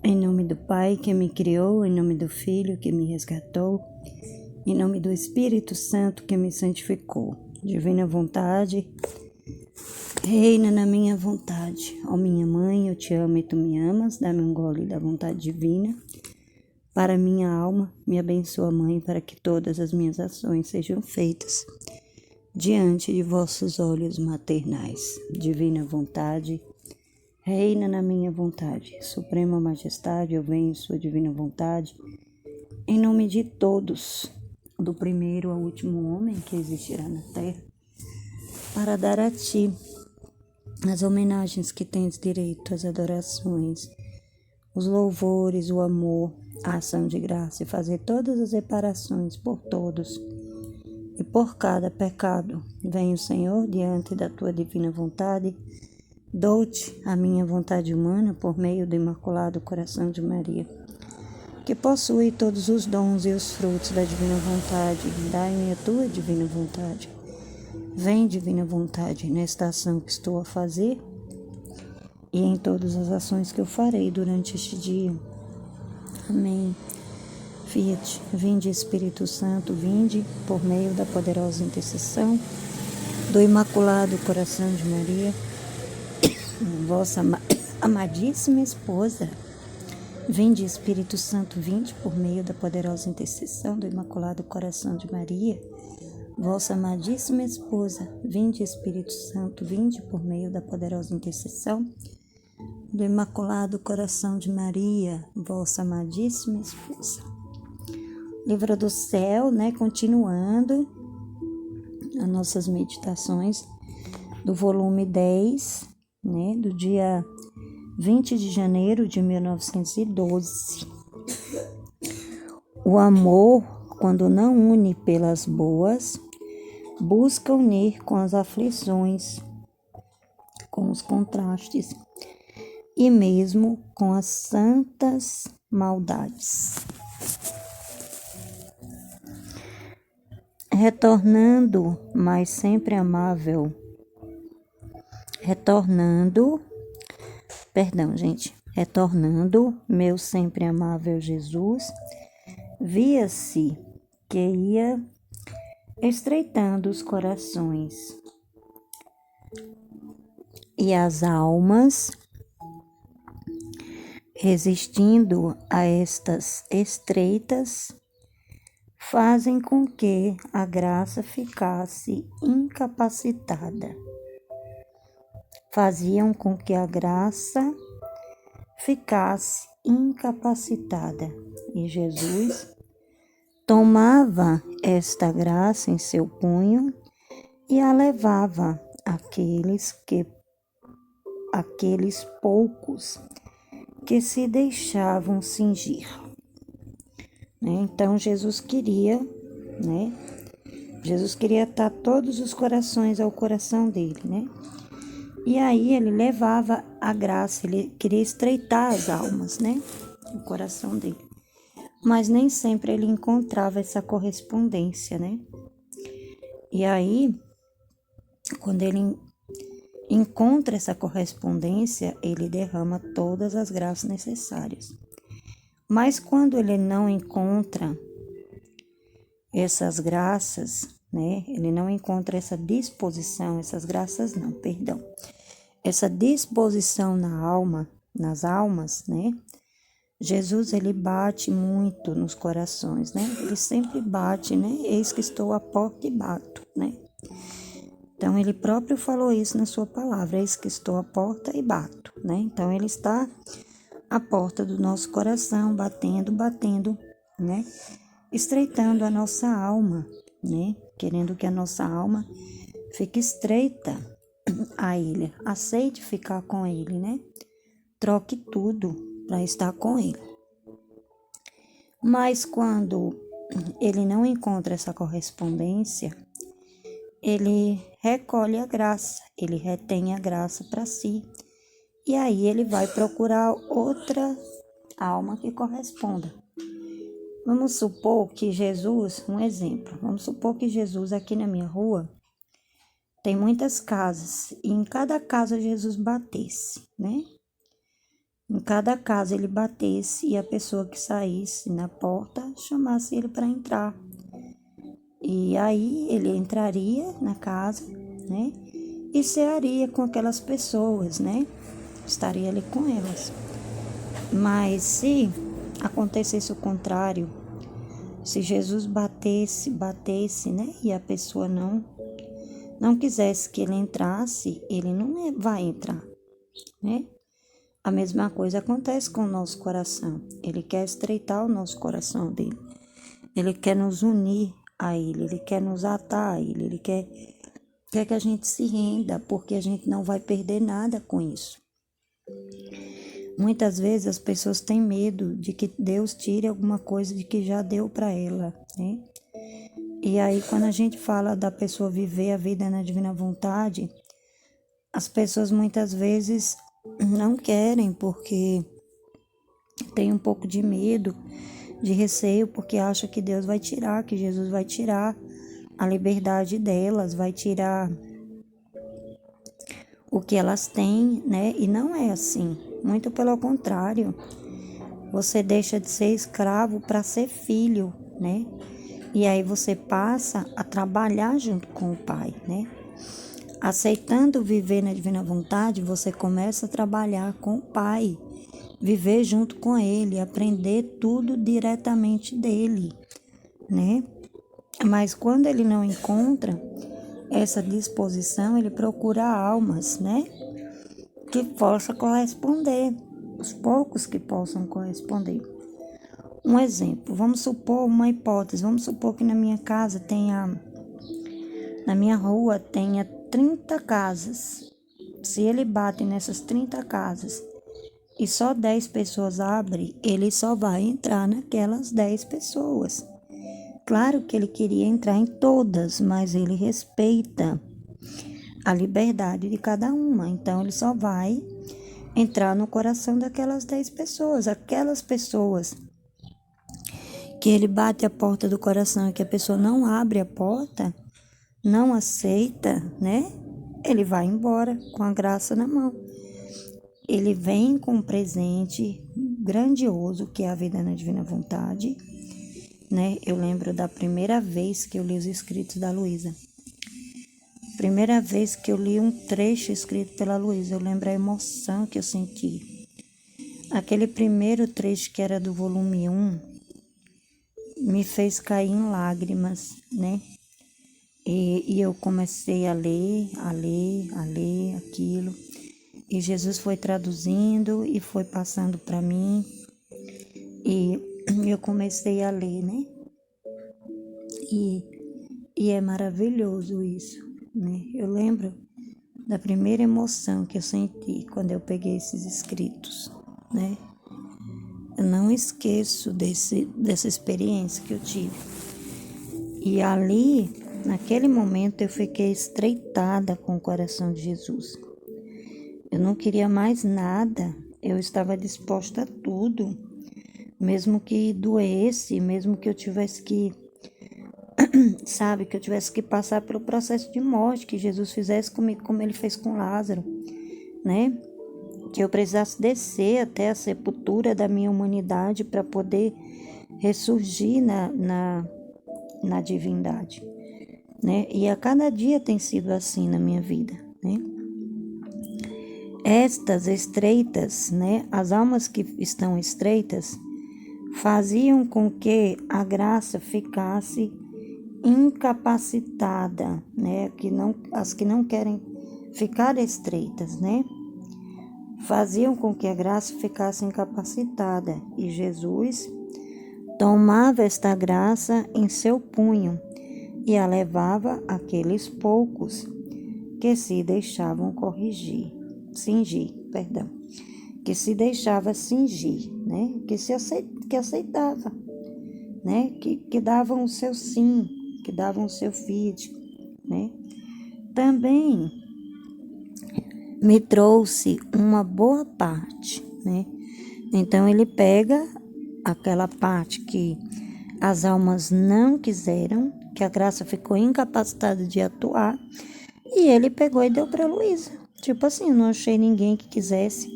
Em nome do Pai que me criou, em nome do Filho que me resgatou, em nome do Espírito Santo que me santificou. Divina vontade, reina na minha vontade. Ó minha mãe, eu te amo e tu me amas, dá-me um gole da vontade divina. Para minha alma, me abençoa, Mãe, para que todas as minhas ações sejam feitas diante de vossos olhos maternais. Divina vontade, reina na minha vontade. Suprema Majestade, eu venho em sua divina vontade, em nome de todos, do primeiro ao último homem que existirá na terra, para dar a ti as homenagens que tens direito, as adorações, os louvores, o amor, a ação de graça e fazer todas as reparações por todos e por cada pecado. Venho, Senhor, diante da tua divina vontade, dou-te a minha vontade humana por meio do Imaculado Coração de Maria, que possui todos os dons e os frutos da divina vontade. Dai-me a tua divina vontade. Vem, divina vontade, nesta ação que estou a fazer e em todas as ações que eu farei durante este dia. Amém. Fiat, vinde Espírito Santo, vinde por meio da poderosa intercessão do Imaculado Coração de Maria, vossa amadíssima esposa. Vinde Espírito Santo, vinde por meio da poderosa intercessão do Imaculado Coração de Maria, vossa amadíssima esposa. Vinde Espírito Santo, vinde por meio da poderosa intercessão do Imaculado Coração de Maria, vossa amadíssima esposa. Livro do Céu, continuando as nossas meditações do volume 10, do dia 20 de janeiro de 1912. O amor, quando não une pelas boas, busca unir com as aflições, com os contrastes e mesmo com as santas maldades. Retornando, mas sempre amável. Retornando, meu sempre amável Jesus, via-se que ia estreitando os corações e as almas, resistindo a estas estreitas, fazem com que a graça ficasse incapacitada. Faziam com que a graça ficasse incapacitada. E Jesus tomava esta graça em seu punho e a levava àqueles poucos que se deixavam cingir. Então Jesus queria atar todos os corações ao coração dele, E aí ele levava a graça, ele queria estreitar as almas, o coração dele. Mas nem sempre ele encontrava essa correspondência, E aí, quando ele encontra essa correspondência, ele derrama todas as graças necessárias. Mas quando ele não encontra essas graças, ele não encontra essa disposição, essa disposição nas almas, Jesus, ele bate muito nos corações, Ele sempre bate, Eis que estou à porta e bato, Então, ele próprio falou isso na sua palavra, eis que estou à porta e bato, Então, ele está à porta do nosso coração, batendo, estreitando a nossa alma, Querendo que a nossa alma fique estreita a ele, aceite ficar com ele, Troque tudo para estar com ele. Mas quando ele não encontra essa correspondência, ele recolhe a graça, ele retém a graça para si. E aí ele vai procurar outra alma que corresponda. Vamos supor que Jesus, um exemplo, aqui na minha rua tem muitas casas e em cada casa Jesus batesse, em cada casa ele batesse e a pessoa que saísse na porta chamasse ele para entrar. E aí ele entraria na casa, né? E cearia com aquelas pessoas, né? Estaria ali com elas. Mas se acontecesse o contrário, se Jesus batesse, né? E a pessoa não quisesse que ele entrasse, ele não vai entrar, né? A mesma coisa acontece com o nosso coração. Ele quer estreitar o nosso coração dele. Ele quer nos unir a ele, ele quer nos atar a ele, ele quer que a gente se renda, porque a gente não vai perder nada com isso. Muitas vezes as pessoas têm medo de que Deus tire alguma coisa de que já deu para ela, né? E aí, quando a gente fala da pessoa viver a vida na divina vontade, as pessoas muitas vezes não querem, porque tem um pouco de medo, de receio, porque acha que Deus vai tirar, que Jesus vai tirar a liberdade delas, vai tirar o que elas têm, né? E não é assim, muito pelo contrário. Você deixa de ser escravo para ser filho, né? E aí você passa a trabalhar junto com o Pai, né? Aceitando viver na divina vontade, você começa a trabalhar com o Pai, viver junto com Ele, aprender tudo diretamente dele, né? Mas quando ele não encontra essa disposição, ele procura almas, né? Que possa corresponder, os poucos que possam corresponder. Um exemplo, vamos supor uma hipótese, vamos supor que na minha casa na minha rua tenha 30 casas. Se ele bate nessas 30 casas e só 10 pessoas abrem, ele só vai entrar naquelas 10 pessoas. Claro que ele queria entrar em todas, mas ele respeita a liberdade de cada uma. Então, ele só vai entrar no coração daquelas 10 pessoas. Aquelas pessoas que ele bate a porta do coração e que a pessoa não abre a porta, não aceita, né? Ele vai embora com a graça na mão. Ele vem com um presente grandioso, que é a vida na divina vontade, né? Eu lembro da primeira vez que eu li os escritos da Luísa. Primeira vez que eu li um trecho escrito pela Luísa, eu lembro a emoção que eu senti. Aquele primeiro trecho que era do volume 1, me fez cair em lágrimas, né? E eu comecei a ler aquilo. E Jesus foi traduzindo e foi passando para mim. E eu comecei a ler, né? E é maravilhoso isso, né? Eu lembro da primeira emoção que eu senti quando eu peguei esses escritos, né? Eu não esqueço dessa experiência que eu tive. E ali, naquele momento, eu fiquei estreitada com o coração de Jesus. Eu não queria mais nada, eu estava disposta a tudo, mesmo que doesse, mesmo que eu tivesse que, que eu tivesse que passar pelo processo de morte, que Jesus fizesse comigo como ele fez com Lázaro, né? Que eu precisasse descer até a sepultura da minha humanidade para poder ressurgir na divindade, né? E a cada dia tem sido assim na minha vida, né? Estas estreitas, né? As almas que estão estreitas faziam com que a graça ficasse incapacitada, né? As que não querem ficar estreitas, né? Faziam com que a graça ficasse incapacitada, e Jesus tomava esta graça em seu punho e a levava àqueles poucos que se deixavam que se deixava cingir, né? Que aceitava, né? Que davam o seu sim, que davam o seu feed, né? Também me trouxe uma boa parte, né? Então ele pega aquela parte que as almas não quiseram, que a graça ficou incapacitada de atuar, e ele pegou e deu para Luísa. Tipo assim, eu não achei ninguém que quisesse.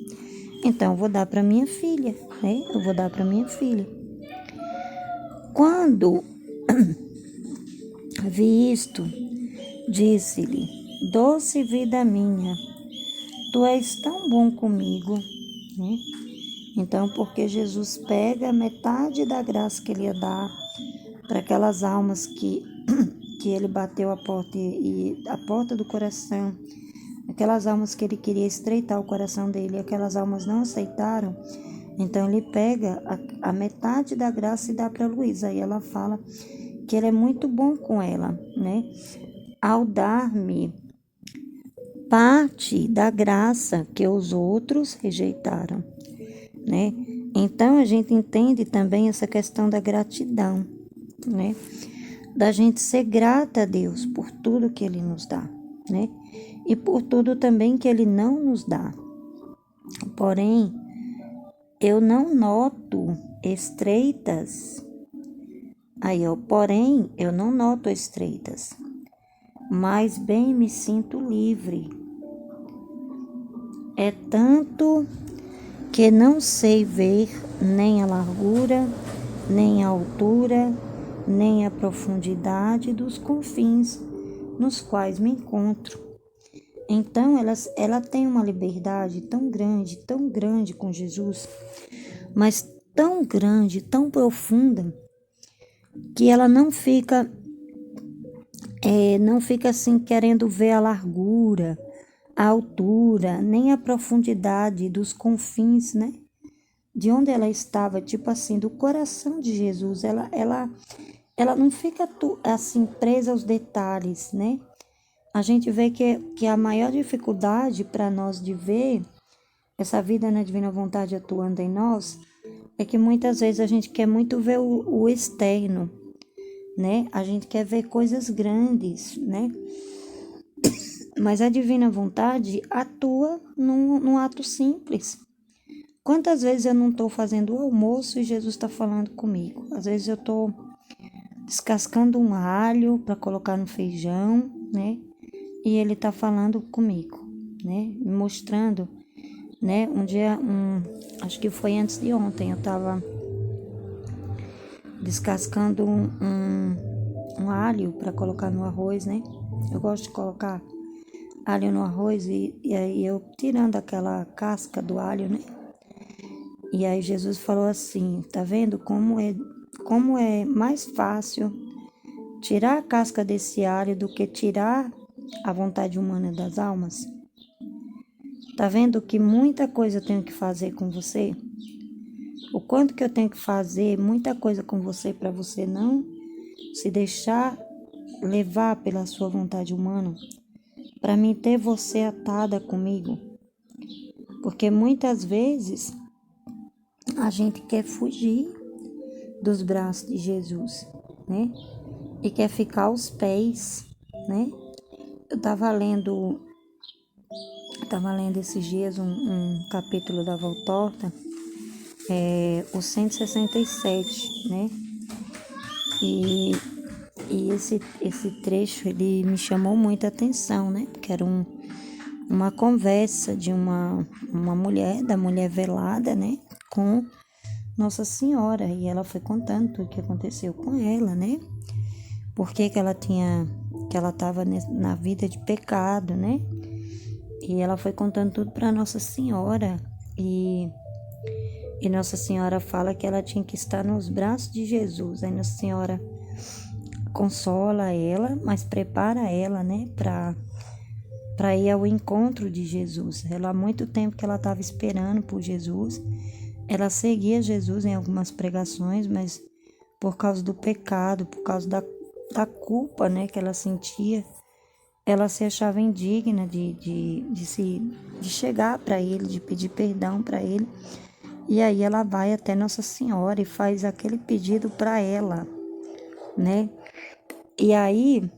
Então eu vou dar para minha filha, né? Eu vou dar para minha filha. Quando vi isto, disse-lhe: doce vida minha, tu és tão bom comigo, né? Então, porque Jesus pega metade da graça que ele ia dar para aquelas almas que ele bateu a porta e a porta do coração, aquelas almas que ele queria estreitar o coração dele, aquelas almas não aceitaram, então ele pega a metade da graça e dá para Luísa. E ela fala que ele é muito bom com ela, né? Ao dar-me parte da graça que os outros rejeitaram, né? Então a gente entende também essa questão da gratidão, né? Da gente ser grata a Deus por tudo que Ele nos dá, né? E por tudo também que Ele não nos dá. Porém, eu não noto estreitas. Porém, eu não noto estreitas, mas bem me sinto livre. É tanto que não sei ver nem a largura, nem a altura, nem a profundidade dos confins nos quais me encontro. Então, ela tem uma liberdade tão grande com Jesus, mas tão grande, tão profunda, que ela não fica assim querendo ver a largura, a altura, nem a profundidade dos confins, né? De onde ela estava, tipo assim, do coração de Jesus. Ela não fica assim presa aos detalhes, né? A gente vê que a maior dificuldade para nós de ver essa vida na divina vontade atuando em nós é que muitas vezes a gente quer muito ver o externo, né? A gente quer ver coisas grandes, né? Mas a divina vontade atua num ato simples. Quantas vezes eu não estou fazendo o almoço e Jesus está falando comigo? Às vezes eu estou descascando um alho para colocar no feijão, né? E ele está falando comigo, né? Me mostrando, né? Um dia, acho que foi antes de ontem, eu estava descascando um alho para colocar no arroz, né? Eu gosto de colocar alho no arroz e aí eu tirando aquela casca do alho, né? E aí Jesus falou assim, tá vendo como é mais fácil tirar a casca desse alho do que tirar a vontade humana das almas? Tá vendo que muita coisa eu tenho que fazer com você? O quanto que eu tenho que fazer muita coisa com você para você não se deixar levar pela sua vontade humana, para mim ter você atada comigo? Porque muitas vezes a gente quer fugir dos braços de Jesus, né? E quer ficar aos pés, né? Eu estava lendo esses dias um capítulo da Voltorta, o 167, né? E esse trecho, ele me chamou muita atenção, né? Porque era uma conversa de uma mulher, da mulher velada, né? Com Nossa Senhora. E ela foi contando tudo o que aconteceu com ela, né? Por que ela estava na vida de pecado, né? E ela foi contando tudo para Nossa Senhora. E Nossa Senhora fala que ela tinha que estar nos braços de Jesus. Aí Nossa Senhora consola ela, mas prepara ela, né, para ir ao encontro de Jesus. Ela há muito tempo que ela estava esperando por Jesus. Ela seguia Jesus em algumas pregações, mas por causa do pecado, por causa da culpa, né, que ela sentia, ela se achava indigna de chegar para ele, de pedir perdão para ele. E aí ela vai até Nossa Senhora e faz aquele pedido para ela, né? E aí,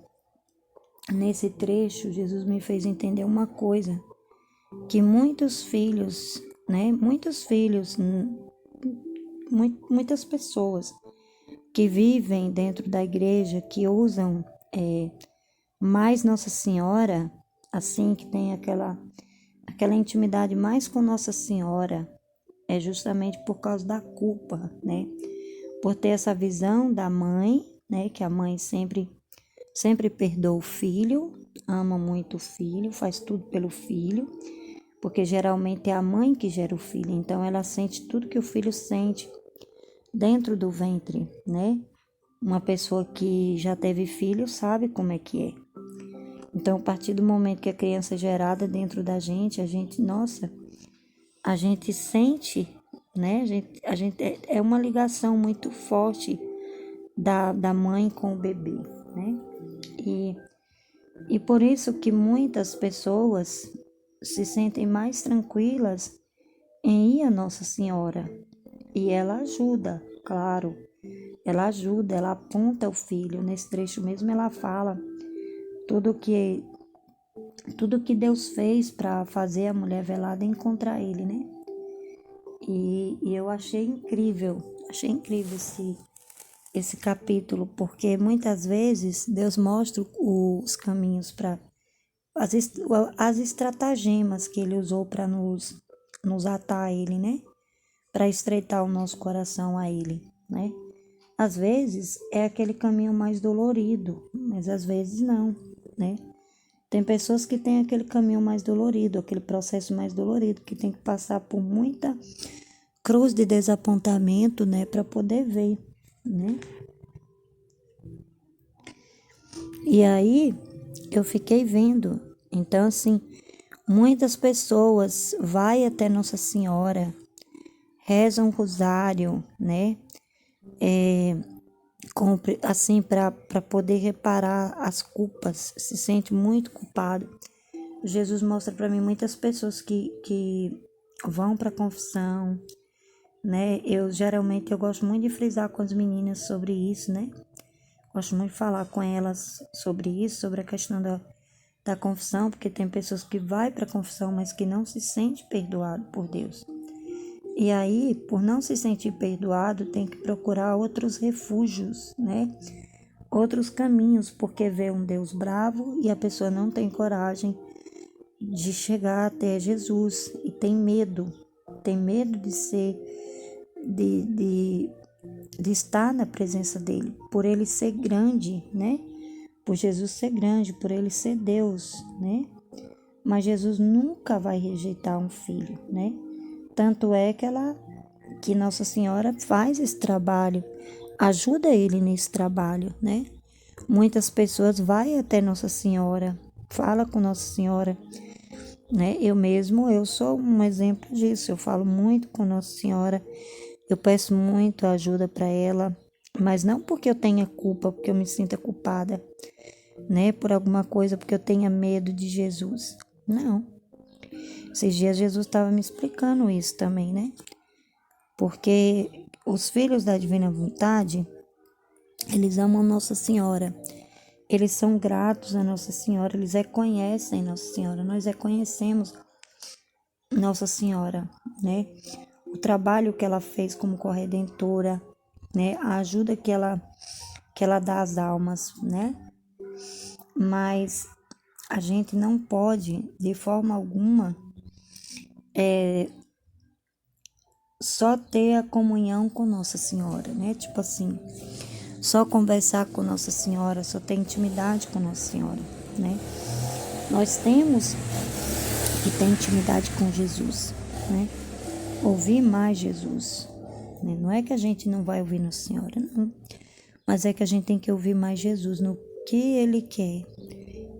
nesse trecho, Jesus me fez entender uma coisa, que muitos filhos, né? Muitas pessoas que vivem dentro da igreja, que usam mais Nossa Senhora, assim, que tem aquela intimidade mais com Nossa Senhora é justamente por causa da culpa, né? Por ter essa visão da mãe, né? Que a mãe sempre perdoa o filho, ama muito o filho, faz tudo pelo filho, porque geralmente é a mãe que gera o filho, então ela sente tudo que o filho sente dentro do ventre, né? Uma pessoa que já teve filho sabe como é que é. Então, a partir do momento que a criança é gerada dentro da gente, nossa, a gente sente, né? É uma ligação muito forte da mãe com o bebê, né? E por isso que muitas pessoas se sentem mais tranquilas em ir a Nossa Senhora. E ela ajuda, claro, ela aponta o filho. Nesse trecho mesmo ela fala tudo que Deus fez para fazer a mulher velada encontrar ele, né? E eu achei incrível esse capítulo, porque muitas vezes Deus mostra os caminhos para as estratagemas que ele usou para nos atar a ele, né? Para estreitar o nosso coração a ele, né? Às vezes é aquele caminho mais dolorido, mas às vezes não, né? Tem pessoas que têm aquele caminho mais dolorido, aquele processo mais dolorido, que tem que passar por muita cruz de desapontamento, né, para poder ver, né? E aí eu fiquei vendo, então assim, muitas pessoas vai até Nossa Senhora, rezam um rosário, né? Assim, para poder reparar as culpas, se sente muito culpado. Jesus mostra para mim muitas pessoas que vão para confissão, né? Geralmente eu gosto muito de frisar com as meninas sobre isso, né? Gosto muito de falar com elas sobre isso, sobre a questão da confissão, porque tem pessoas que vai para a confissão, mas que não se sente perdoado por Deus. E aí, por não se sentir perdoado, tem que procurar outros refúgios, né? Outros caminhos, porque vê um Deus bravo e a pessoa não tem coragem de chegar até Jesus e tem medo de ser, de estar na presença dele, por ele ser grande, né? Por Jesus ser grande, por ele ser Deus, né? Mas Jesus nunca vai rejeitar um filho, né? Tanto é que Nossa Senhora faz esse trabalho, ajuda ele nesse trabalho, né? Muitas pessoas vai até Nossa Senhora, fala com Nossa Senhora, né? Eu sou um exemplo disso. Eu falo muito com Nossa Senhora, eu peço muito ajuda para ela, mas não porque eu tenha culpa, porque eu me sinta culpada, né? Por alguma coisa, porque eu tenha medo de Jesus. Não. Esses dias Jesus estava me explicando isso também, né? Porque os filhos da Divina Vontade, eles amam Nossa Senhora. Eles são gratos a Nossa Senhora, eles reconhecem Nossa Senhora, nós reconhecemos Nossa Senhora, né? O trabalho que ela fez como corredentora, né? A ajuda que ela dá às almas, né? Mas a gente não pode, de forma alguma, só ter a comunhão com Nossa Senhora, né? Tipo assim, só conversar com Nossa Senhora, só ter intimidade com Nossa Senhora, né? Nós temos que ter intimidade com Jesus, né? Ouvir mais Jesus, né? Não é que a gente não vai ouvir Nossa Senhora, não. Mas é que a gente tem que ouvir mais Jesus no que Ele quer,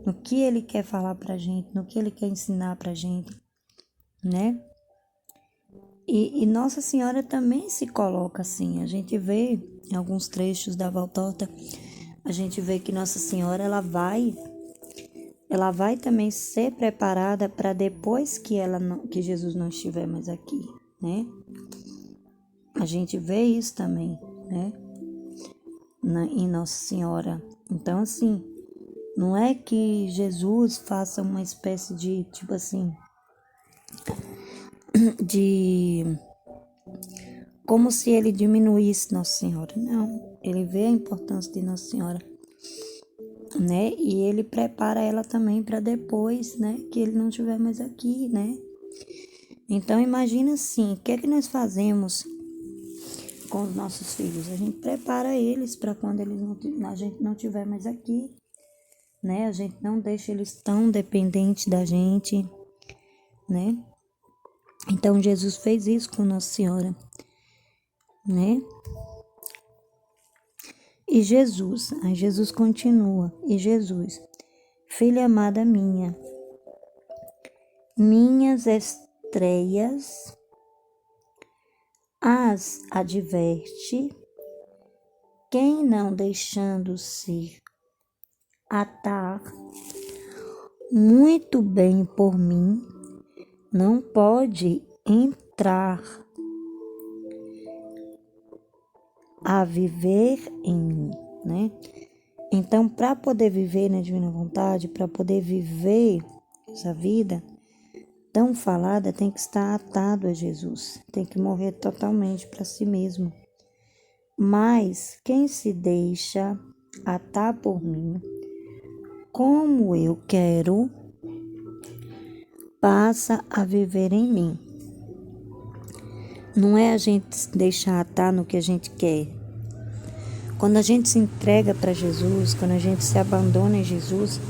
no que Ele quer falar pra gente, no que Ele quer ensinar pra gente, né? E Nossa Senhora também se coloca assim. A gente vê em alguns trechos da Valtorta, a gente vê que Nossa Senhora ela vai também ser preparada para depois que Jesus não estiver mais aqui, né? A gente vê isso também, né? Em Nossa Senhora. Então, assim, não é que Jesus faça uma espécie de, tipo assim, de como se ele diminuísse Nossa Senhora. Não, ele vê a importância de Nossa Senhora. né? E ele prepara ela também para depois, né? Que ele não estiver mais aqui, né? Então, imagina assim, o que é que nós fazemos com os nossos filhos? A gente prepara eles para quando a gente não estiver mais aqui, né? A gente não deixa eles tão dependentes da gente, né? Então, Jesus fez isso com Nossa Senhora, né? E Jesus, aí Jesus continua, e Jesus, filha amada minha, minhas estreias as adverte, quem não deixando-se atar muito bem por mim, não pode entrar a viver em mim, né? Então, para poder viver na divina vontade, para poder viver essa vida tão falada, tem que estar atado a Jesus, tem que morrer totalmente para si mesmo. Mas quem se deixa atar por mim, como eu quero, passa a viver em mim. Não é a gente se deixar atar no que a gente quer. Quando a gente se entrega para Jesus, quando a gente se abandona em Jesus,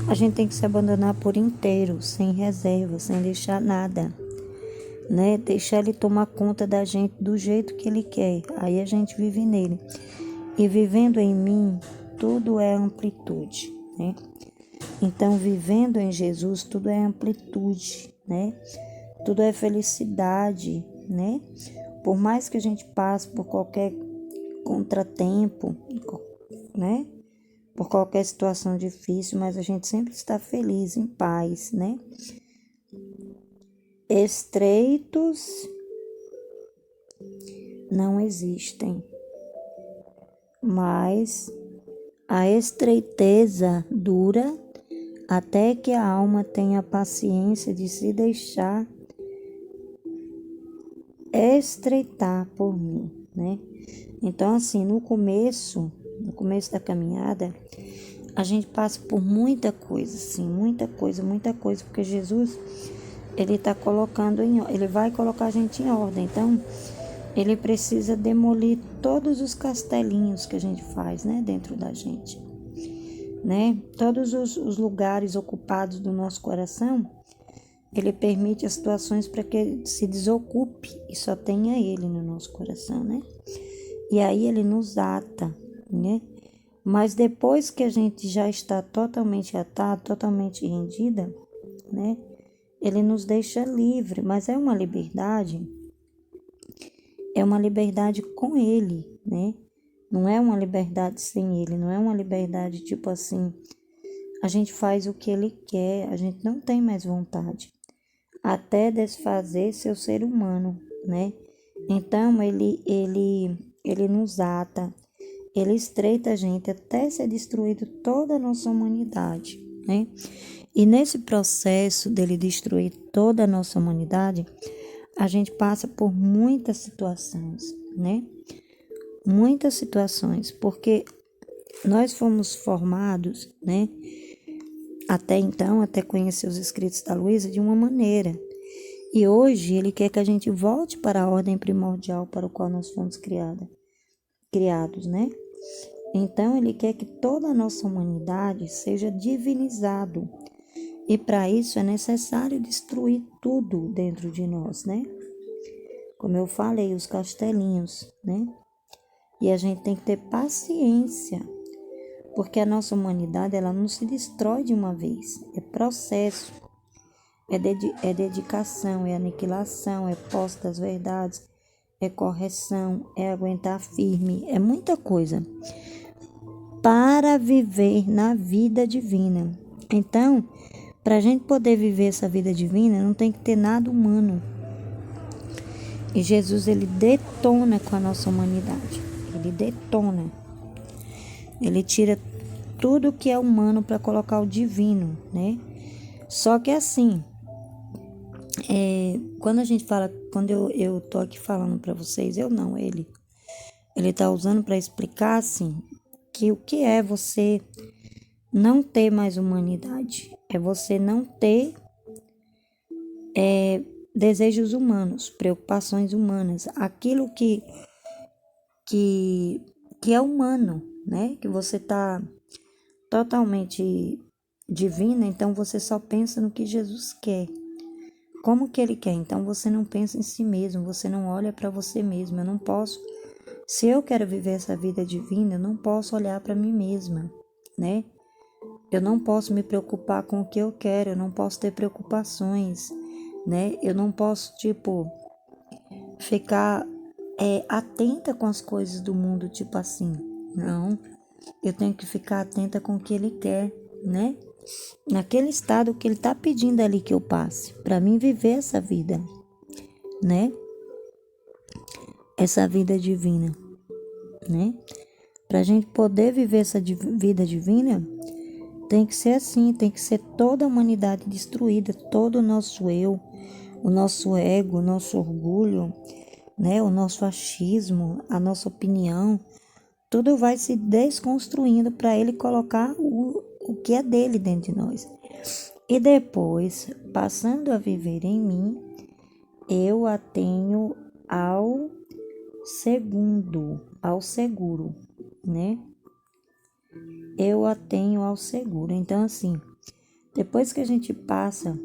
a gente tem que se abandonar por inteiro, sem reserva, sem deixar nada, né? Deixar ele tomar conta da gente do jeito que ele quer. Aí a gente vive nele. E vivendo em mim, tudo é amplitude, né? Então, vivendo em Jesus, tudo é amplitude, né? Tudo é felicidade, né? Por mais que a gente passe por qualquer contratempo, né? Por qualquer situação difícil, mas a gente sempre está feliz, em paz, né? Estreitos não existem, mas a estreiteza dura até que a alma tenha paciência de se deixar estreitar por mim, né? Então, assim, no começo da caminhada, a gente passa por muita coisa, assim, muita coisa, porque Jesus, ele tá colocando ele vai colocar a gente em ordem. Então, ele precisa demolir todos os castelinhos que a gente faz, né, dentro da gente, né? Todos os lugares ocupados do nosso coração, ele permite as situações para que se desocupe e só tenha ele no nosso coração, né? E aí ele nos ata, né? Mas depois que a gente já está totalmente atado, totalmente rendida, né? Ele nos deixa livre, mas é uma liberdade com ele, né? Não é uma liberdade sem ele, não é uma liberdade tipo assim, a gente faz o que ele quer, a gente não tem mais vontade, até desfazer seu ser humano, né? Então, ele nos ata, ele estreita a gente até ser destruído toda a nossa humanidade, né? E nesse processo dele destruir toda a nossa humanidade, a gente passa por muitas situações, né? Muitas situações, porque nós fomos formados, né? Até então, até conhecer os escritos da Luísa, de uma maneira. E hoje ele quer que a gente volte para a ordem primordial para o qual nós fomos criados, né? Então ele quer que toda a nossa humanidade seja divinizado. E para isso é necessário destruir tudo dentro de nós, né? Como eu falei, os castelinhos, né? E a gente tem que ter paciência, porque a nossa humanidade, ela não se destrói de uma vez. É processo, é dedicação, é aniquilação, é posse das verdades, é correção, é aguentar firme, é muita coisa para viver na vida divina. Então, para a gente poder viver essa vida divina, não tem que ter nada humano. E Jesus, ele detona com a nossa humanidade. Ele detona. Ele tira tudo que é humano para colocar o divino, né? Só que assim, quando a gente fala, quando eu tô aqui falando para vocês, ele tá usando para explicar, assim, que o que é você não ter mais humanidade, é você não ter desejos humanos, preocupações humanas, aquilo que, que é humano, né? Que você está totalmente divina, então você só pensa no que Jesus quer. Como que ele quer? Então você não pensa em si mesmo, você não olha para você mesmo. Eu não posso, se eu quero viver essa vida divina, eu não posso olhar para mim mesma, né? Eu não posso me preocupar com o que eu quero, eu não posso ter preocupações, né? Eu não posso, ficar atenta com as coisas do mundo, tipo assim. Não, eu tenho que ficar atenta com o que ele quer, né? Naquele estado que ele está pedindo ali que eu passe, para mim viver essa vida, né? Essa vida divina, né? Para a gente poder viver essa vida divina, tem que ser assim, tem que ser toda a humanidade destruída, todo o nosso eu, o nosso ego, o nosso orgulho, né? O nosso achismo, a nossa opinião, tudo vai se desconstruindo para ele colocar o que é dele dentro de nós. E depois, passando a viver em mim, eu a tenho ao seguro, né? Eu a tenho ao seguro. Então, assim, depois que a gente passa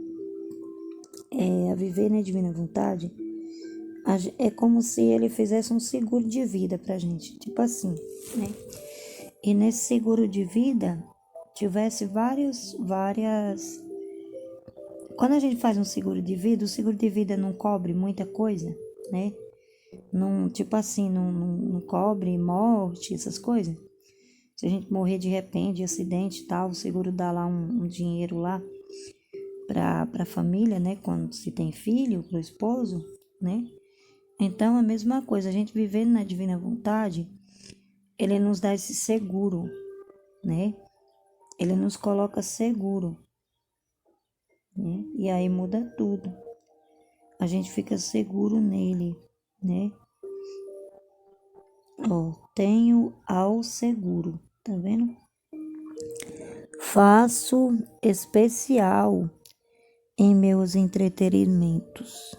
a viver na divina vontade, é como se ele fizesse um seguro de vida pra gente, tipo assim, né? E nesse seguro de vida tivesse várias. Quando a gente faz um seguro de vida, o seguro de vida não cobre muita coisa, né? Não, tipo assim, não cobre morte, essas coisas. Se a gente morrer de repente, de acidente e tal, o seguro dá lá um dinheiro lá para a família, né? Quando se tem filho, para o esposo, né? Então, a mesma coisa, a gente vivendo na divina vontade, ele nos dá esse seguro, né? Ele nos coloca seguro, né? E aí muda tudo. A gente fica seguro nele, né? Ó, tenho ao seguro, tá vendo? Faço especial em meus entretenimentos.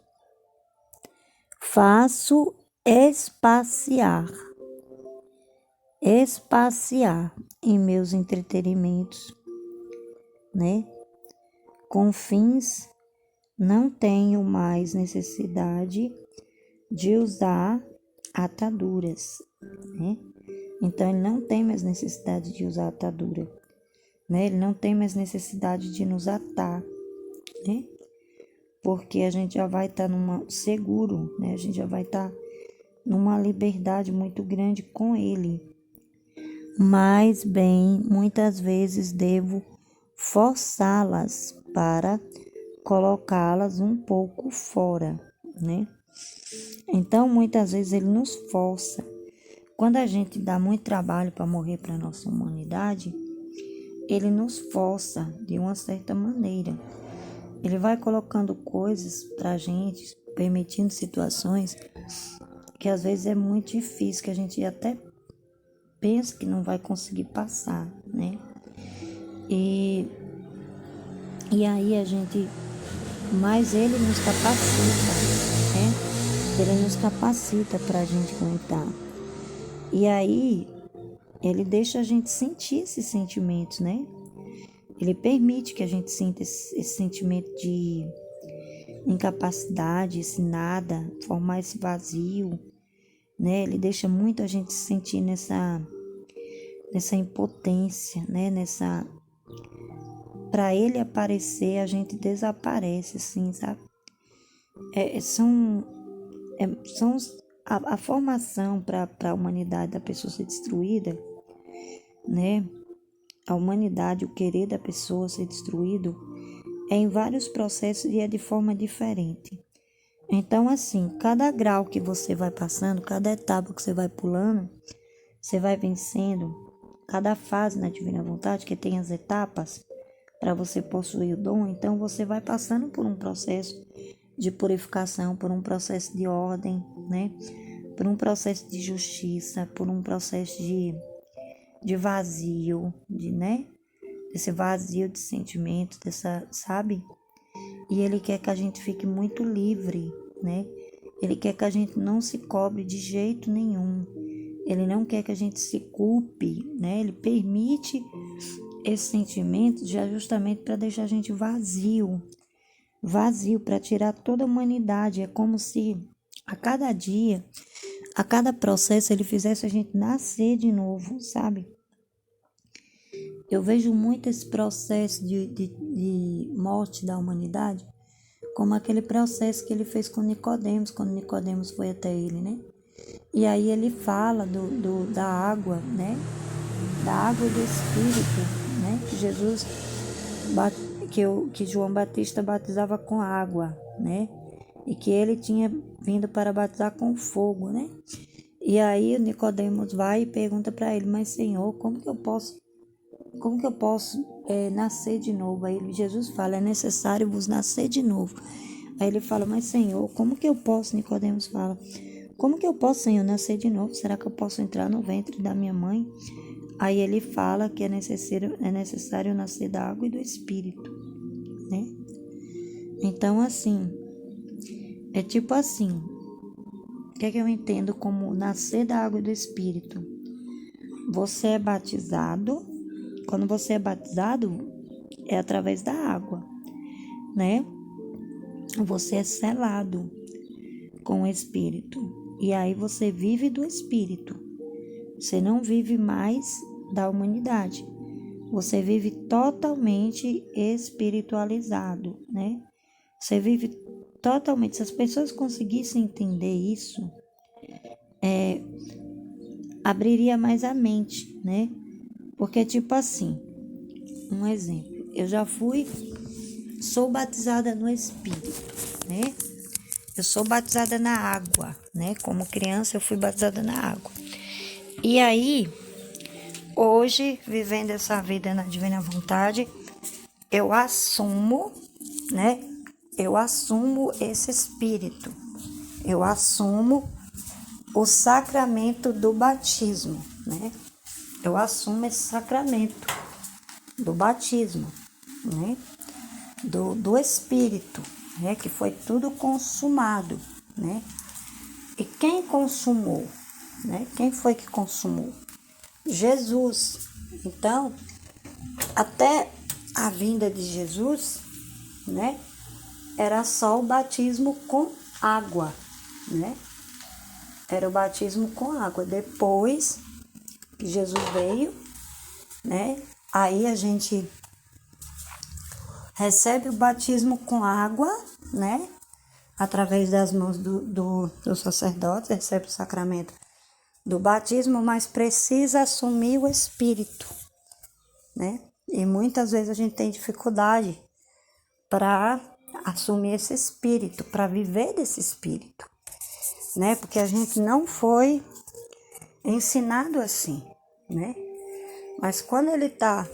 Faço espaciar em meus entretenimentos, né? Com fins, não tenho mais necessidade de usar ataduras, né? Então, ele não tem mais necessidade de usar atadura, né? Ele não tem mais necessidade de nos atar, né? Porque a gente já vai estar seguro, né? A gente já vai estar numa liberdade muito grande com ele. Mas bem, muitas vezes devo forçá-las para colocá-las um pouco fora, né? Então, muitas vezes ele nos força. Quando a gente dá muito trabalho para morrer para a nossa humanidade, ele nos força de uma certa maneira. Ele vai colocando coisas para a gente, permitindo situações que às vezes é muito difícil, que a gente até pensa que não vai conseguir passar, né? E aí a gente, mas ele nos capacita, né? Ele nos capacita para a gente aguentar. E aí ele deixa a gente sentir esses sentimentos, né? Ele permite que a gente sinta esse sentimento de incapacidade, esse nada, formar esse vazio, né? Ele deixa muito a gente se sentir nessa impotência, né? Para ele aparecer, a gente desaparece, assim, sabe? A formação para a humanidade da pessoa ser destruída, né? A humanidade, o querer da pessoa ser destruído é em vários processos e é de forma diferente. Então, assim, cada grau que você vai passando, cada etapa que você vai pulando, você vai vencendo, cada fase na divina vontade, que tem as etapas para você possuir o dom, então você vai passando por um processo de purificação, por um processo de ordem, né? Por um processo de justiça, por um processo de vazio, né? desse vazio de sentimento, sabe? E Ele quer que a gente fique muito livre, né? Ele quer que a gente não se cobre de jeito nenhum. Ele não quer que a gente se culpe, né? Ele permite esse sentimento já justamente para deixar a gente vazio, para tirar toda a humanidade. É como se a cada dia, a cada processo, Ele fizesse a gente nascer de novo, sabe? Eu vejo muito esse processo de morte da humanidade como aquele processo que Ele fez com Nicodemos, quando Nicodemos foi até Ele, né? E aí Ele fala da água, né? Da água do Espírito, né? Que Jesus, que João Batista batizava com água, né? E que Ele tinha vindo para batizar com fogo, né? E aí o Nicodemos vai e pergunta para Ele: mas Senhor, como que eu posso nascer de novo? Aí Jesus fala: é necessário vos nascer de novo. Aí ele fala: mas Senhor, como que eu posso? Nicodemos fala: como que eu posso, Senhor, nascer de novo? Será que eu posso entrar no ventre da minha mãe? Aí ele fala que é necessário nascer da água e do Espírito, né? Então, assim, é tipo assim, o que é que eu entendo como nascer da água e do Espírito? Você é batizado. Quando você é batizado, é através da água, né? Você é selado com o Espírito. E aí você vive do Espírito. Você não vive mais da humanidade. Você vive totalmente espiritualizado, né? Você vive totalmente. Se as pessoas conseguissem entender isso, abriria mais a mente, né? Porque, tipo assim, um exemplo. Eu sou batizada no Espírito, né? Eu sou batizada na água, né? Como criança eu fui batizada na água. E aí, hoje, vivendo essa vida na divina vontade, eu assumo, né? Eu assumo esse Espírito. Eu assumo o sacramento do batismo, né? Eu assumo esse sacramento do batismo, né? Do Espírito, né? Que foi tudo consumado, né? E quem consumou, né? Quem foi que consumou? Jesus. Então, até a vinda de Jesus, né? Era só o batismo com água, né? Era o batismo com água. Depois que Jesus veio, né? Aí a gente recebe o batismo com água, né? Através das mãos do sacerdote, recebe o sacramento do batismo, mas precisa assumir o Espírito, né? E muitas vezes a gente tem dificuldade para assumir esse Espírito, para viver desse Espírito, né? Porque a gente não foi ensinado assim, né? Mas quando ele está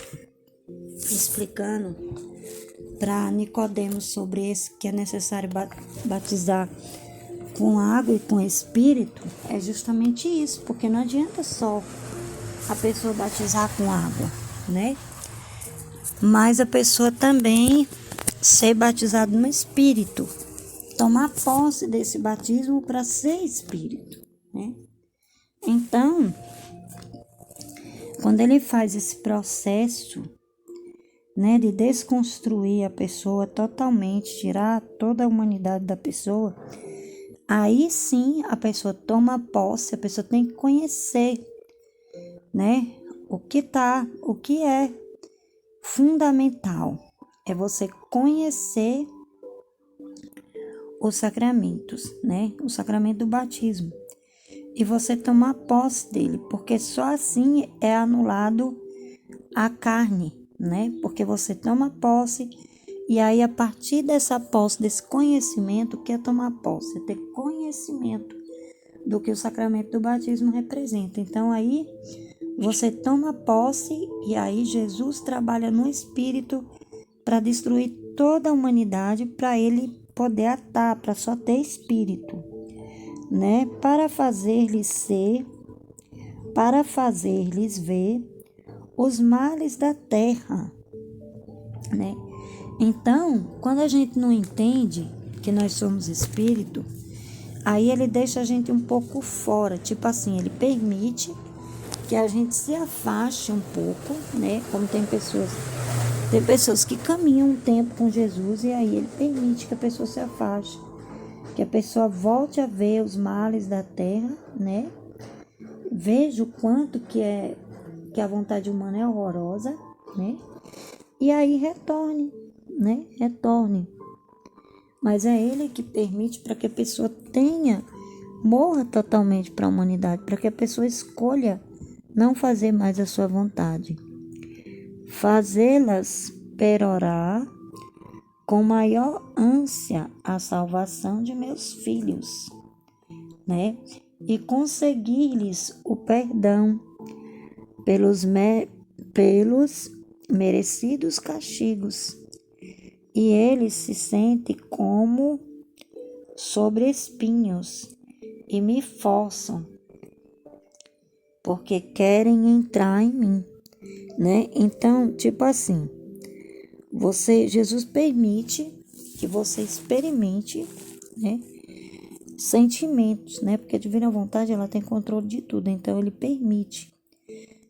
explicando para Nicodemos sobre esse que é necessário batizar com água e com Espírito, é justamente isso, porque não adianta só a pessoa batizar com água, né? Mas a pessoa também ser batizada no Espírito, tomar posse desse batismo para ser Espírito, né? Então, quando ele faz esse processo, né, de desconstruir a pessoa totalmente, tirar toda a humanidade da pessoa, aí sim a pessoa toma posse, a pessoa tem que conhecer, né, o que é fundamental, é você conhecer os sacramentos, né, o sacramento do batismo, e você tomar posse dele, porque só assim é anulado a carne, né? Porque você toma posse e aí a partir dessa posse, desse conhecimento, o que é tomar posse? É ter conhecimento do que o sacramento do batismo representa. Então aí você toma posse e aí Jesus trabalha no Espírito para destruir toda a humanidade, para ele poder atar, para só ter Espírito, né? Para fazer-lhes ver os males da terra, né? Então, quando a gente não entende que nós somos espírito, aí ele deixa a gente um pouco fora, tipo assim, ele permite que a gente se afaste um pouco, né? Como tem pessoas que caminham um tempo com Jesus e aí ele permite que a pessoa se afaste, que a pessoa volte a ver os males da terra, né? Veja o quanto que a vontade humana é horrorosa, né? E aí retorne, né? Retorne. Mas é ele que permite para que a pessoa morra totalmente para a humanidade, para que a pessoa escolha não fazer mais a sua vontade. Fazê-las perorar com maior ânsia a salvação de meus filhos, né? E conseguir-lhes o perdão pelos merecidos castigos. E eles se sentem como sobre espinhos e me forçam, porque querem entrar em mim, né? Então, tipo assim, Jesus permite que você experimente, né, sentimentos, né? Porque a divina vontade, ela tem controle de tudo, então ele permite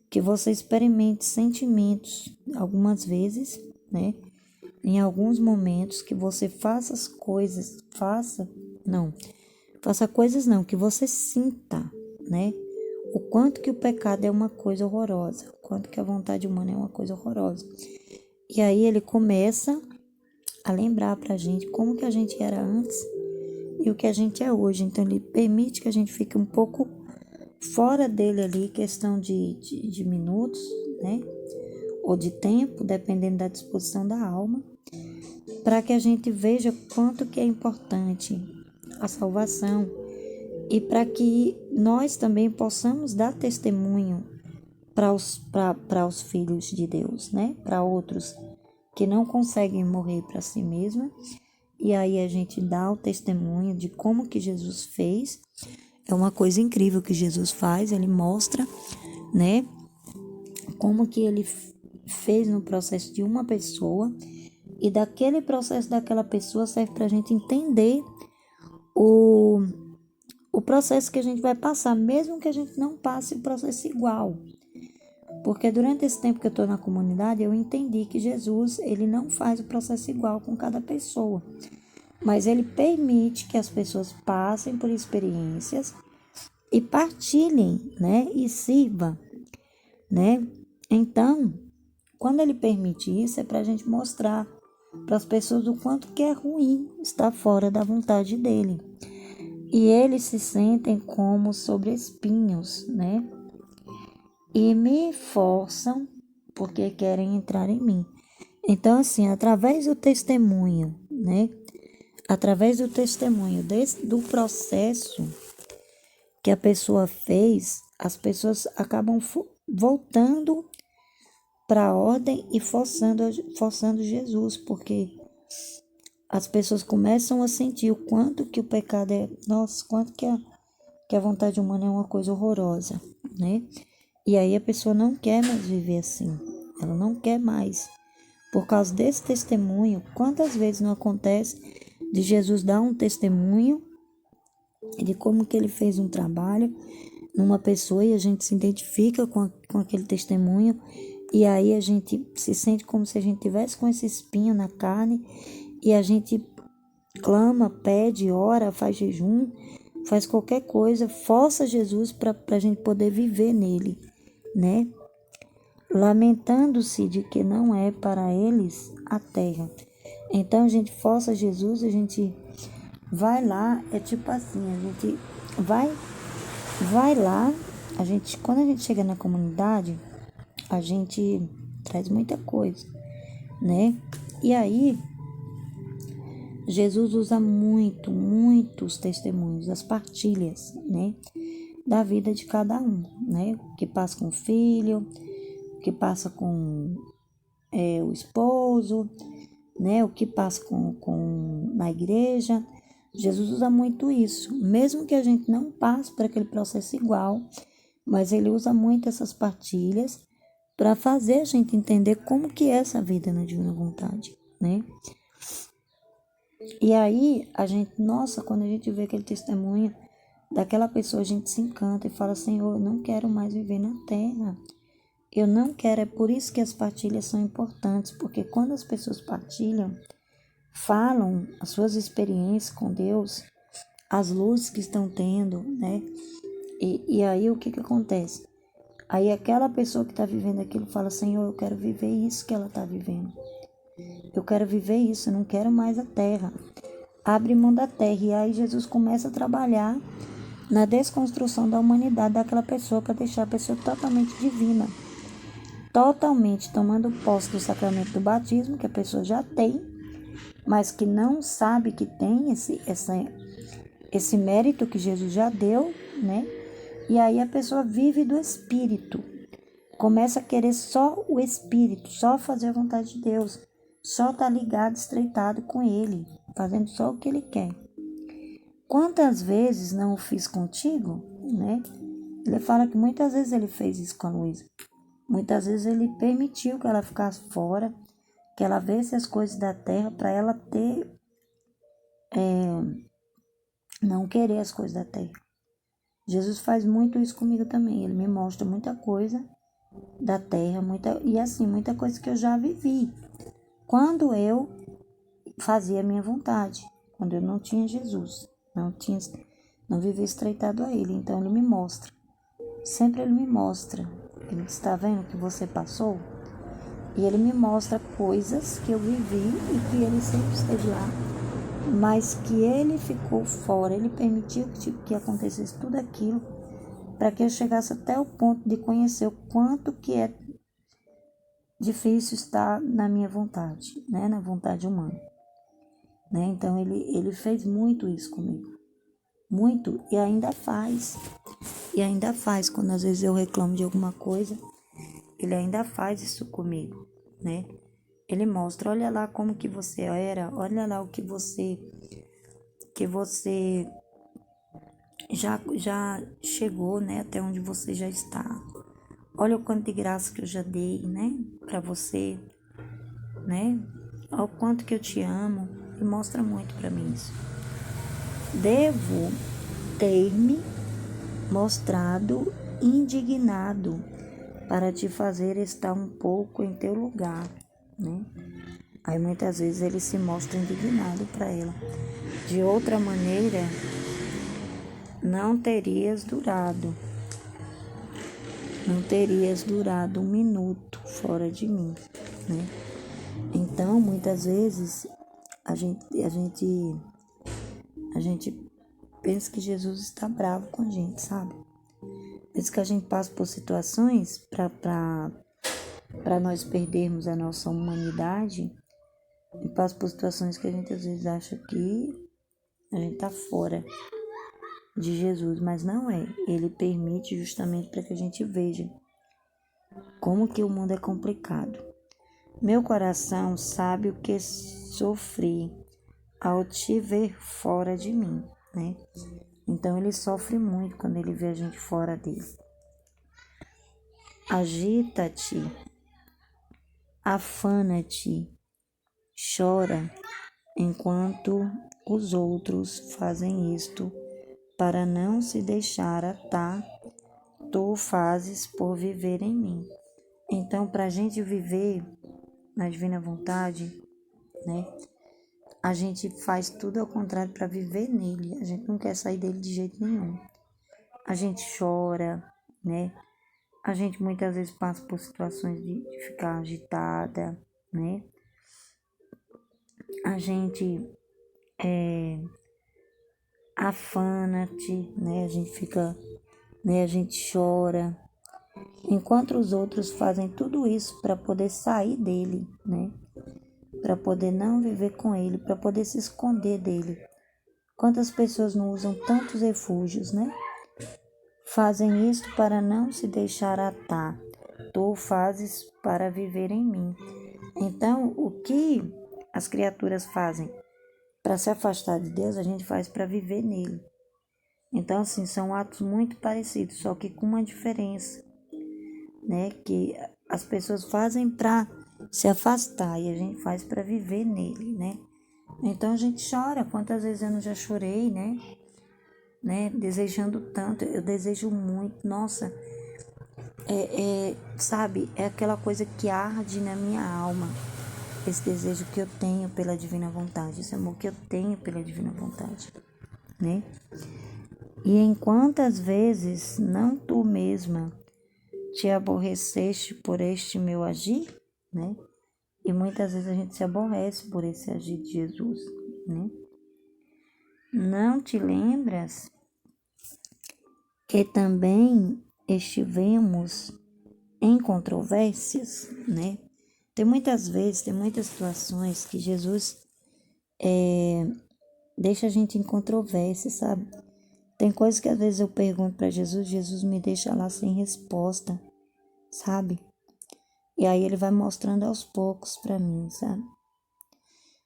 que você experimente sentimentos algumas vezes, né? Em alguns momentos que você faça coisas não, que você sinta, né? O quanto que o pecado é uma coisa horrorosa, o quanto que a vontade humana é uma coisa horrorosa. E aí ele começa a lembrar pra gente como que a gente era antes e o que a gente é hoje. Então ele permite que a gente fique um pouco fora dele ali, questão de minutos, né? Ou de tempo, dependendo da disposição da alma, para que a gente veja quanto que é importante a salvação e para que nós também possamos dar testemunho para os filhos de Deus, né? Para outros que não conseguem morrer para si mesmos. E aí a gente dá o testemunho de como que Jesus fez. É uma coisa incrível que Jesus faz, ele mostra, né? Como que ele fez no processo de uma pessoa, e daquele processo daquela pessoa serve para a gente entender o processo que a gente vai passar, mesmo que a gente não passe o processo igual. Porque durante esse tempo que eu estou na comunidade, eu entendi que Jesus, ele não faz o processo igual com cada pessoa, mas ele permite que as pessoas passem por experiências e partilhem, né? E sirvam, né? Então, quando ele permite isso, é para a gente mostrar para as pessoas o quanto que é ruim estar fora da vontade dele. E eles se sentem como sobre espinhos, né? E me forçam porque querem entrar em mim. Então, assim, através do testemunho, né? Através do testemunho do processo que a pessoa fez, as pessoas acabam voltando para a ordem e forçando Jesus, porque as pessoas começam a sentir o quanto que o pecado é, nossa, quanto que a vontade humana é uma coisa horrorosa, né? E aí a pessoa não quer mais viver assim, ela não quer mais. Por causa desse testemunho, quantas vezes não acontece de Jesus dar um testemunho de como que ele fez um trabalho numa pessoa e a gente se identifica com aquele testemunho, e aí a gente se sente como se a gente tivesse com esse espinho na carne, e a gente clama, pede, ora, faz jejum, faz qualquer coisa, força Jesus para a gente poder viver nele, né? Lamentando-se de que não é para eles a terra. Então a gente força Jesus, a gente vai lá, é tipo assim, a gente vai lá, quando a gente chega na comunidade, a gente traz muita coisa, né? E aí, Jesus usa muitos testemunhos, as partilhas, né? Da vida de cada um, né? O que passa com o filho, o que passa com o esposo, né? O que passa na igreja. Jesus usa muito isso, mesmo que a gente não passe por aquele processo igual, mas ele usa muito essas partilhas para fazer a gente entender como que é essa vida na divina vontade, né? E aí, nossa, quando a gente vê aquele testemunho daquela pessoa, a gente se encanta e fala, Senhor, eu não quero mais viver na terra. Eu não quero, é por isso que as partilhas são importantes, porque quando as pessoas partilham, falam as suas experiências com Deus, as luzes que estão tendo, né? E aí o que acontece? Aí aquela pessoa que está vivendo aquilo fala, Senhor, eu quero viver isso que ela está vivendo. Eu quero viver isso, eu não quero mais a terra. Abre mão da terra. E aí Jesus começa a trabalhar na desconstrução da humanidade daquela pessoa para deixar a pessoa totalmente divina. Totalmente tomando posse do sacramento do batismo, que a pessoa já tem, mas que não sabe que tem esse mérito que Jesus já deu, né? E aí a pessoa vive do Espírito. Começa a querer só o Espírito, só fazer a vontade de Deus. Só estar ligado, estreitado com Ele, fazendo só o que Ele quer. Quantas vezes não o fiz contigo, né? Ele fala que muitas vezes ele fez isso com a Luísa. Muitas vezes ele permitiu que ela ficasse fora, que ela visse as coisas da terra para ela ter, não querer as coisas da terra. Jesus faz muito isso comigo também. Ele me mostra muita coisa da terra, muita coisa que eu já vivi. Quando eu fazia a minha vontade, quando eu não tinha Jesus, não vivia estreitado a Ele, então Ele me mostra. Sempre Ele me mostra. Ele está vendo que você passou? E Ele me mostra coisas que eu vivi e que Ele sempre esteve lá, mas que Ele ficou fora. Ele permitiu que acontecesse tudo aquilo para que eu chegasse até o ponto de conhecer o quanto que é difícil estar na minha vontade, né? Na vontade humana. Né? Então, ele fez muito isso comigo. Muito. E ainda faz. E ainda faz. Quando às vezes eu reclamo de alguma coisa, ele ainda faz isso comigo, né? Ele mostra, olha lá como que você era, olha lá o que você já chegou, né? Até onde você já está. Olha o quanto de graça que eu já dei, né? Pra você, né? Olha o quanto que eu te amo. Ele mostra muito pra mim isso. Devo ter-me mostrado indignado para te fazer estar um pouco em teu lugar, né? Aí muitas vezes ele se mostra indignado para ela. De outra maneira, não terias durado um minuto fora de mim, né? Então, muitas vezes a gente pensa que Jesus está bravo com a gente, sabe? Pensa que a gente passa por situações para nós perdermos a nossa humanidade, e passa por situações que a gente às vezes acha que a gente tá fora de Jesus, mas não é. Ele permite justamente para que a gente veja como que o mundo é complicado. Meu coração sabe o que sofri ao te ver fora de mim, né? Então ele sofre muito quando ele vê a gente fora dele. Agita-te, afana-te, chora, enquanto os outros fazem isto para não se deixar atar, tu fazes por viver em mim. Então, para a gente viver na divina vontade, né? A gente faz tudo ao contrário para viver nele. A gente não quer sair dele de jeito nenhum. A gente chora, né? A gente muitas vezes passa por situações de ficar agitada, né? A gente afana-te, né? A gente fica, né? A gente chora. Enquanto os outros fazem tudo isso para poder sair dele, né? Para poder não viver com ele, para poder se esconder dele. Quantas pessoas não usam tantos refúgios, né? Fazem isso para não se deixar atar. Tu fazes para viver em mim. Então, o que as criaturas fazem para se afastar de Deus, a gente faz para viver nele. Então, assim, são atos muito parecidos, só que com uma diferença, né? Que as pessoas fazem para se afastar e a gente faz para viver nele, né? Então a gente chora. Quantas vezes eu não já chorei, né? Desejando tanto, eu desejo muito. Nossa, sabe, é aquela coisa que arde na minha alma. Esse desejo que eu tenho pela divina vontade, esse amor que eu tenho pela divina vontade, né? E em quantas vezes não tu mesma te aborreceste por este meu agir, né? E muitas vezes a gente se aborrece por esse agir de Jesus, né? Não te lembras que também estivemos em controvérsias, né? Tem muitas vezes, tem muitas situações que Jesus deixa a gente em controvérsia, sabe? Tem coisas que às vezes eu pergunto para Jesus, Jesus me deixa lá sem resposta, sabe? E aí ele vai mostrando aos poucos para mim, sabe?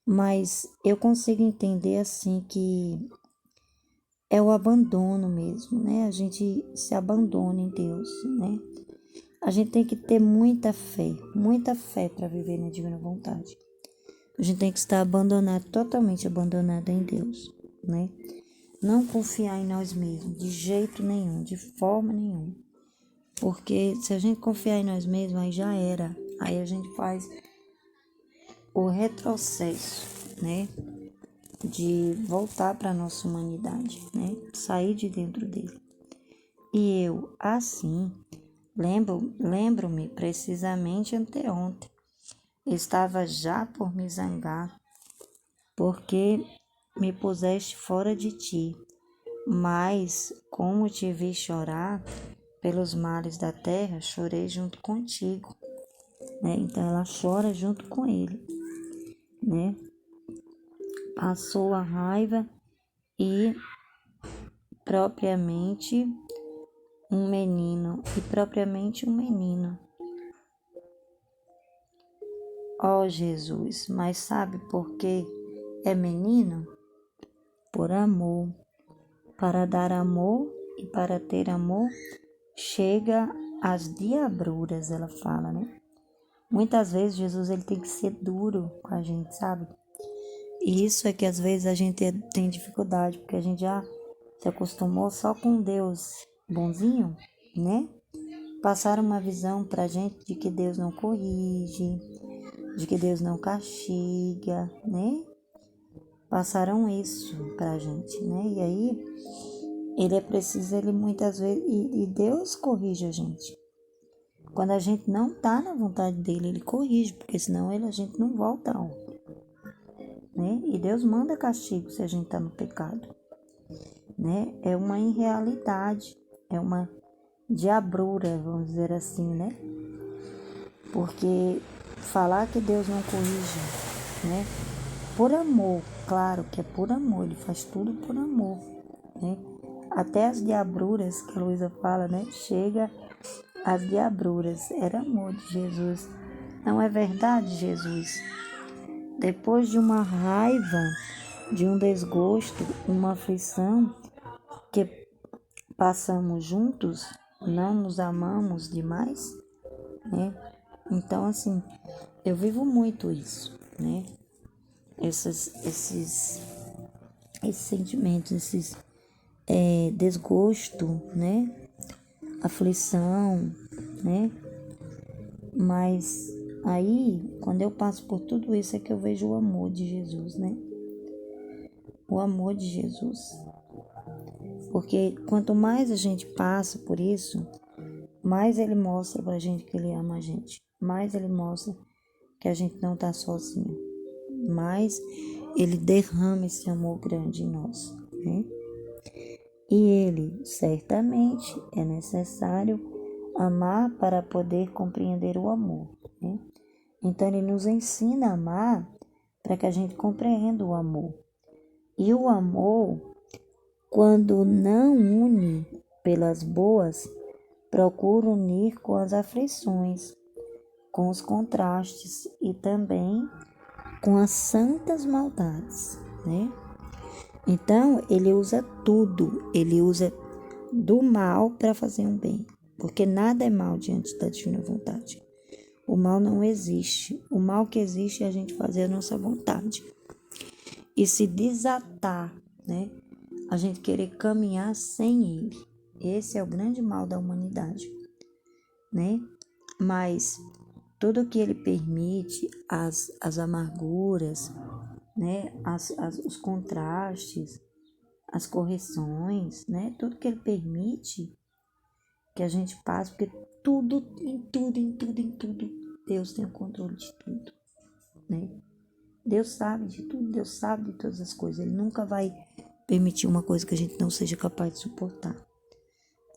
Mas eu consigo entender assim que é o abandono mesmo, né? A gente se abandona em Deus, né? A gente tem que ter muita fé para viver na divina vontade. A gente tem que estar abandonado, totalmente abandonado em Deus, né? Não confiar em nós mesmos, de jeito nenhum, de forma nenhuma. Porque se a gente confiar em nós mesmos, aí já era. Aí a gente faz o retrocesso, né? De voltar para a nossa humanidade, né? Sair de dentro dele. E eu, assim, lembro-me precisamente anteontem. Estava já por me zangar, porque me puseste fora de ti. Mas, como te vi chorar pelos males da terra, chorei junto contigo, né? Então, ela chora junto com ele, né? Passou a raiva e propriamente um menino. Ó Jesus, mas sabe por que é menino? Por amor. Para dar amor e para ter amor, chega às diabruras, ela fala, né? Muitas vezes Jesus ele tem que ser duro com a gente, sabe? E isso é que às vezes a gente tem dificuldade, porque a gente já se acostumou só com Deus bonzinho, né? Passaram uma visão pra gente de que Deus não corrige, de que Deus não castiga, né? Passaram isso pra gente, né? E aí, ele muitas vezes, e Deus corrige a gente. Quando a gente não tá na vontade dele, ele corrige, porque senão a gente não volta ao, né? E Deus manda castigo se a gente tá no pecado, né? É uma irrealidade, é uma diabrura, vamos dizer assim, né? Porque falar que Deus não corrige, né? Por amor, claro que é por amor, ele faz tudo por amor, né? Até as diabruras que a Luísa fala, né? Chega às diabruras, era amor de Jesus. Não é verdade, Jesus? Depois de uma raiva, de um desgosto, uma aflição que passamos juntos, não nos amamos demais, né? Então, assim, eu vivo muito isso, né? Esses sentimentos, desgosto, né? Aflição, né? Mas aí, quando eu passo por tudo isso, é que eu vejo o amor de Jesus, né? O amor de Jesus. Porque quanto mais a gente passa por isso, mais ele mostra pra gente que ele ama a gente. Mais ele mostra que a gente não tá sozinho. Mais ele derrama esse amor grande em nós, né? E ele, certamente, é necessário amar para poder compreender o amor, né? Então, ele nos ensina a amar para que a gente compreenda o amor. E o amor, quando não une pelas boas, procura unir com as aflições, com os contrastes e também com as santas maldades, né? Então, ele usa tudo, ele usa do mal para fazer um bem, porque nada é mal diante da divina vontade. O mal não existe. O mal que existe é a gente fazer a nossa vontade. E se desatar, né? A gente querer caminhar sem ele. Esse é o grande mal da humanidade, né? Mas tudo que ele permite, as amarguras, né? Os contrastes, as correções, né? Tudo que ele permite que a gente passe, porque tudo, em tudo, Deus tem o controle de tudo, né? Deus sabe de tudo, Deus sabe de todas as coisas. Ele nunca vai permitir uma coisa que a gente não seja capaz de suportar.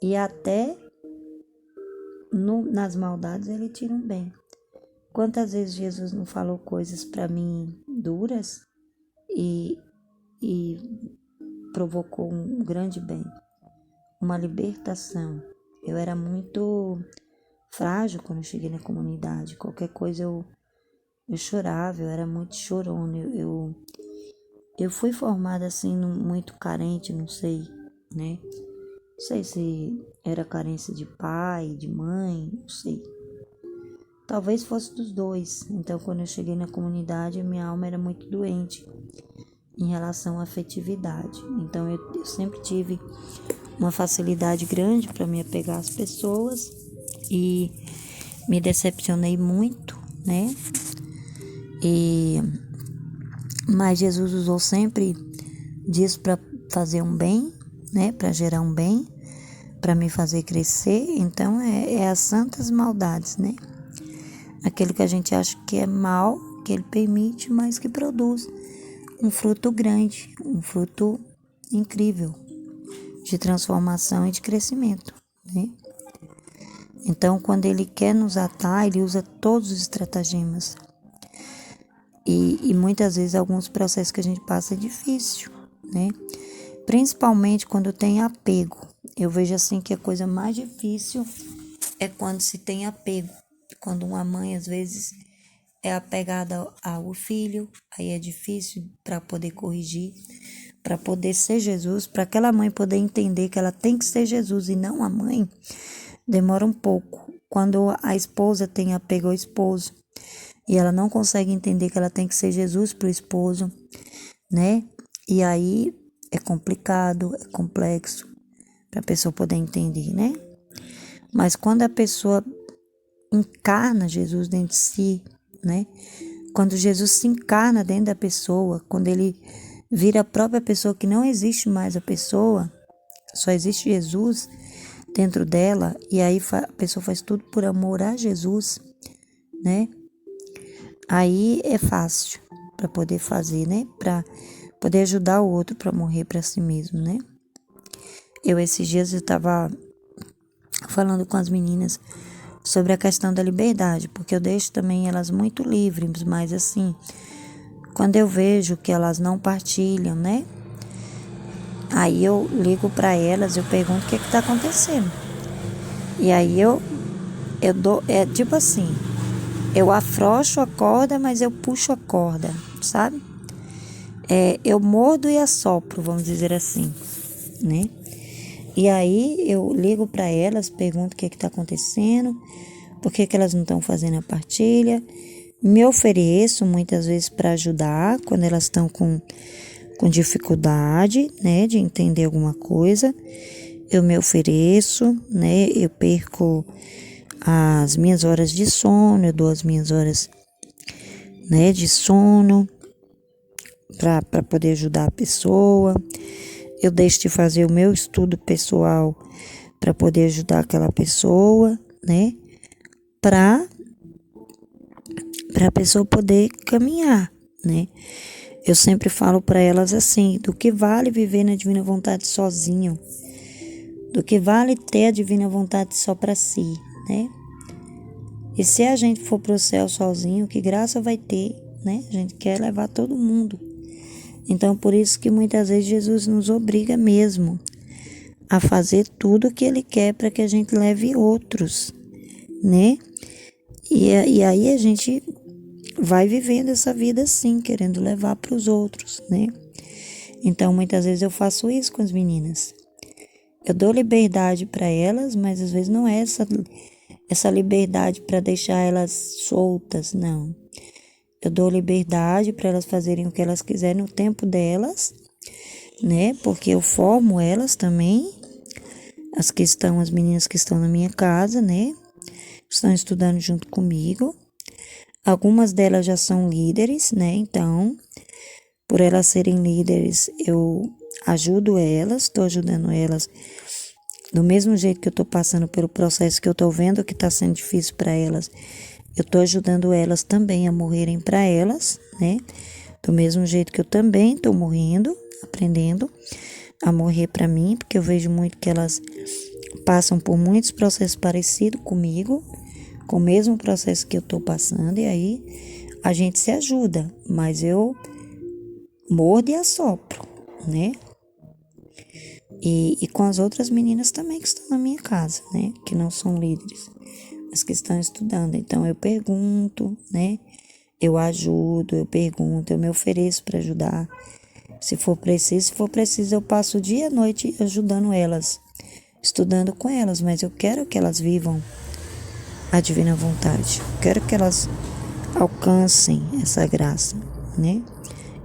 E até nas maldades ele tira um bem. Quantas vezes Jesus não falou coisas para mim duras e provocou um grande bem, uma libertação. Eu era muito frágil quando eu cheguei na comunidade. Qualquer coisa eu chorava, eu era muito chorona. Eu fui formada assim, muito carente, não sei, né? Não sei se era carência de pai, de mãe, não sei. Talvez fosse dos dois. Então, quando eu cheguei na comunidade, minha alma era muito doente em relação à afetividade. Então, eu sempre tive uma facilidade grande para me apegar às pessoas e me decepcionei muito, né? Mas Jesus usou sempre disso para fazer um bem, né? Para gerar um bem, para me fazer crescer. Então, é as santas maldades, né? Aquilo que a gente acha que é mal, que ele permite, mas que produz um fruto grande, um fruto incrível de transformação e de crescimento, né? Então, quando ele quer nos atar, ele usa todos os estratagemas. E muitas vezes alguns processos que a gente passa é difícil, né? Principalmente quando tem apego. Eu vejo assim que a coisa mais difícil é quando se tem apego. Quando uma mãe, às vezes, é apegada ao filho, aí é difícil para poder corrigir, para poder ser Jesus, para aquela mãe poder entender que ela tem que ser Jesus e não a mãe, demora um pouco. Quando a esposa tem apego ao esposo e ela não consegue entender que ela tem que ser Jesus para o esposo, né? E aí é complicado, é complexo para a pessoa poder entender, né? Mas quando a pessoa encarna Jesus dentro de si, né? Quando Jesus se encarna dentro da pessoa, quando ele vira a própria pessoa, que não existe mais a pessoa, só existe Jesus dentro dela, e aí a pessoa faz tudo por amor a Jesus, né? Aí é fácil para poder fazer, né? Para poder ajudar o outro para morrer para si mesmo, né? Esses dias eu estava falando com as meninas sobre a questão da liberdade, porque eu deixo também elas muito livres, mas assim, quando eu vejo que elas não partilham, né? Aí eu ligo para elas, eu pergunto o que está acontecendo. E aí eu dou, é tipo assim, eu afrouxo a corda, mas eu puxo a corda, sabe? Eu mordo e assopro, vamos dizer assim, né? E aí eu ligo para elas, pergunto o que está acontecendo, por que elas não estão fazendo a partilha. Me ofereço muitas vezes para ajudar quando elas estão com dificuldade, né, de entender alguma coisa. Eu me ofereço, né, eu perco as minhas horas de sono, eu dou as minhas horas, né, de sono para poder ajudar a pessoa. Eu deixo de fazer o meu estudo pessoal para poder ajudar aquela pessoa, né? Para a pessoa poder caminhar, né? Eu sempre falo para elas assim, do que vale viver na divina vontade sozinho, do que vale ter a divina vontade só para si, né? E se a gente for para o céu sozinho, que graça vai ter, né? A gente quer levar todo mundo. Então, por isso que muitas vezes Jesus nos obriga mesmo a fazer tudo o que Ele quer para que a gente leve outros, né? E aí a gente vai vivendo essa vida assim, querendo levar para os outros, né? Então, muitas vezes eu faço isso com as meninas. Eu dou liberdade para elas, mas às vezes não é essa liberdade para deixar elas soltas, não. Eu dou liberdade para elas fazerem o que elas quiserem no tempo delas, né? Porque eu formo elas também, as meninas que estão na minha casa, né? Estão estudando junto comigo. Algumas delas já são líderes, né? Então, por elas serem líderes, eu ajudo elas, estou ajudando elas do mesmo jeito que eu estou passando pelo processo que eu estou vendo que está sendo difícil para elas. Eu estou ajudando elas também a morrerem para elas, né? Do mesmo jeito que eu também estou morrendo, aprendendo a morrer para mim, porque eu vejo muito que elas passam por muitos processos parecidos comigo, com o mesmo processo que eu estou passando, e aí a gente se ajuda, mas eu mordo e assopro, né? E com as outras meninas também que estão na minha casa, né? Que não são líderes, mas que estão estudando. Então eu pergunto, né? Eu ajudo, eu pergunto, eu me ofereço para ajudar. Se for preciso, eu passo o dia e a noite ajudando elas, estudando com elas, mas eu quero que elas vivam a divina vontade. Eu quero que elas alcancem essa graça, né?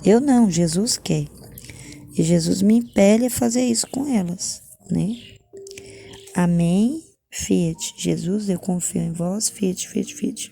Eu não, Jesus quer. E Jesus me impele a fazer isso com elas, né? Amém. Fiat. Jesus, eu confio em vós. Fiat, fiat, fiat.